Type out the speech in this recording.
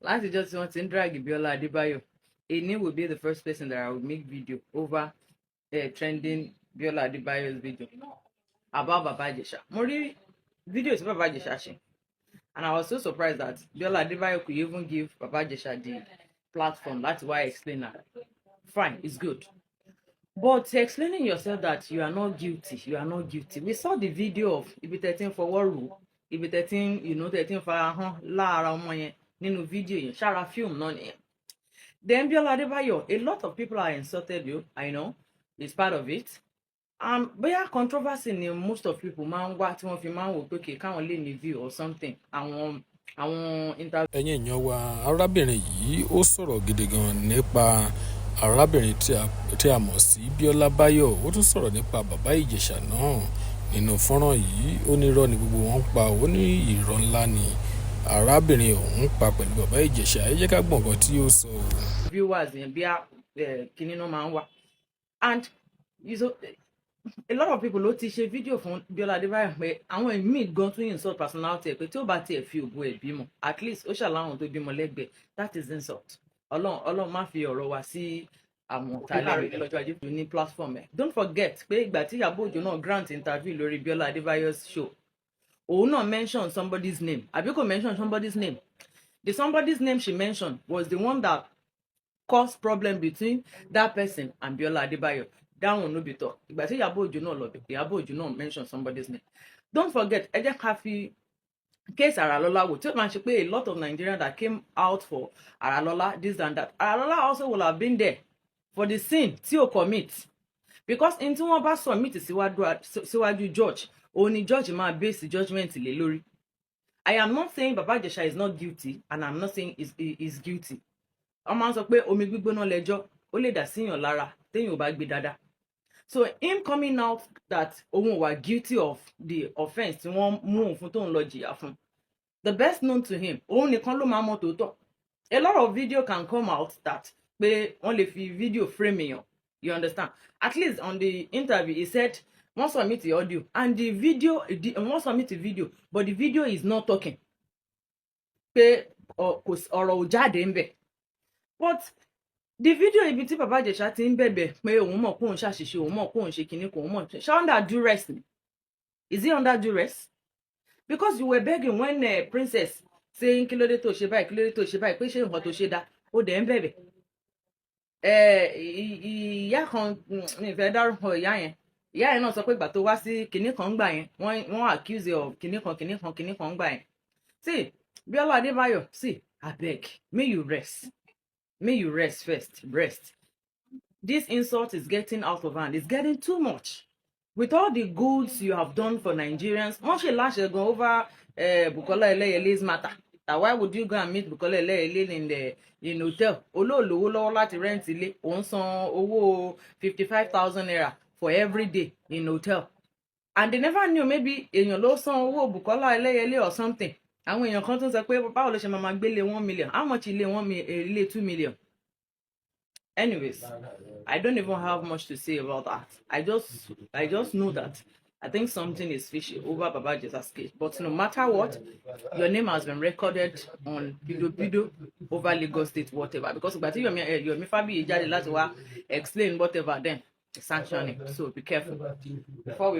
Last just want to drag BIOLA Bayo. Eni will be the first person that I will make video over trending BIOLA Bayo's video about Baba Jesha. Mori video is Baba Jesha. And I was so surprised that BIOLA Bayo could even give Baba Jesha the platform. That's why I explained that. Fine, it's good. But explaining yourself that you are not guilty, you are not guilty. We saw the video of ibi 13 for Waru, ibi 13, 13 for Lara Omoyen, nínú video yẹn, ṣára film náà nìyẹn. Then BIOLA Bayo, a lot of people are insulted you, I know, it's part of it. Bóyá controversy ni most of people máa ń wá tí wọ́n fi máa ń wò pé kí káwọn lè ní view or something. Àwọn interview. Ẹ̀yin èèyàn wa, arábìnrin yìí ó sọ̀rọ̀ gidi gan nípa arábìnrin tí a mọ̀ sí BIOLA Bayo. Ó tún sọ̀rọ̀ nípa bàbá Ìjẹ̀ṣà náà nínú fọ́nrán yìí. Ó ní irọ́ ni gbogbo wọn pa, ó ní irọ́ ńlá ni arábìnrin ọ̀hún pa pẹ̀lú bàbá Ìjẹ̀ṣà. Ẹ jẹ́ ká gbọ́ nǹkan tí ó sọ. Viewers yẹn bí kíní náà máa ń wá, and a lot of people ló ti ṣe fídíò fún BIOLA Bayo pé àwọn míì gan tún insult personality ẹ pé tí ó bá tiẹ̀ fi ògo ẹ̀ bímọ at least ó ṣàlàwọn tó bímọ lẹ́gbẹ̀ẹ́, that is insult. Ọlọ́run má fi ọ̀rọ̀ wá sí àwọn tàlẹ́rì lọ́jọ́ ajé ní platform ẹ̀. Don't forget pé ìgbà tí Ìyábọ̀ Òjó náà grant interview lórí BIOLA Bayo's show, òun náà mention somebody's name àbí kò mention somebody's name. The somebody's name she mentioned was the one that caused problem between that person and BIOLA Bayo. That one no be talk. Ìgbà tí Ìyábọ̀ Òjó náà lọ bẹ̀, Ìyábọ̀ Òjó náà mention somebody's name. Don't forget, ẹ jẹ́ ká fi case Aralola wò tí ó máa ṣe pé a lot of Nigerians that came out for Aralola, this and that. Aralola also will have been there for the sin tí ó commit. Because in tí wọ́n bá submit síwájú judge, only judge máa base judgment lé lórí. I am not saying Baba Jesha is not guilty, and I'm not saying is guilty. Wọ́n máa ń sọ pé omi gbígbóná lẹ́jọ́, ó lè dà síyàn lára téèyàn ò bá gbé dáadáa. So him coming out that òun wà guilty of the offence tí wọ́n mú òun fún tóun lọ jìyà fún, the best known to him, òun nìkan ló máa mọ̀ tòótọ́. A lot of video can come out that pé wọ́n lè fi video frame èèyàn, you understand? At least on the interview he said wọ́n submit the audio and the video, wọ́n submit the video but the video is not talking. Pé ọ̀rọ̀ ò jáde ń bẹ̀. But the video ibi tí Baba Jesha ti ń bẹ̀bẹ̀ pé òun mọ̀ pé òun ṣàṣìṣe, òun mọ̀ pé òun ṣe kinní kan, òun mọ̀ ṣe under duress ni. Is he under duress? Because you were begging when princess saying kí ló dé tó ṣe báyìí, kí ló dé tó ṣe báyìí, pé ṣé nǹkan tó ṣe dá, ó dẹ̀ ń bẹ̀bẹ̀. Ìyá kan mi fẹ́ dárúkọ ìyá yẹn náà sọ pé ìgbà tó wá sí kinní kan gbà yẹn, wọ́n accuse of kinní kan gbà yẹn. See, BIOLA Bayo, see, abeg, may you rest. May you rest first. Rest. This insult is getting out of hand. It's getting too much. With all the goods you have done for Nigerians, wọ́n ṣe láṣẹ gan over Bukola Eleyele's matter. That why would you go and meet Bukola Eleyele in hotel? Olóòlówó lọ́wọ́ láti rent ilé, òun san owó 55,000 naira for every day in hotel. And they never knew maybe èèyàn ló san owó Bukola Eleyele or something. Àwọn èèyàn kan tún sọ pé báwo ló ṣe máa gbélé 1 million. How much ilé 2 million? Anyways, I don't even have much to say about that. I just know that I think something is fishy over Baba Jesha's case. But no matter what, your name has been recorded on Bido over Lagos State, whatever. Because Yomi Fabi jáde láti wá explain whatever, then sanctioning. So be careful before we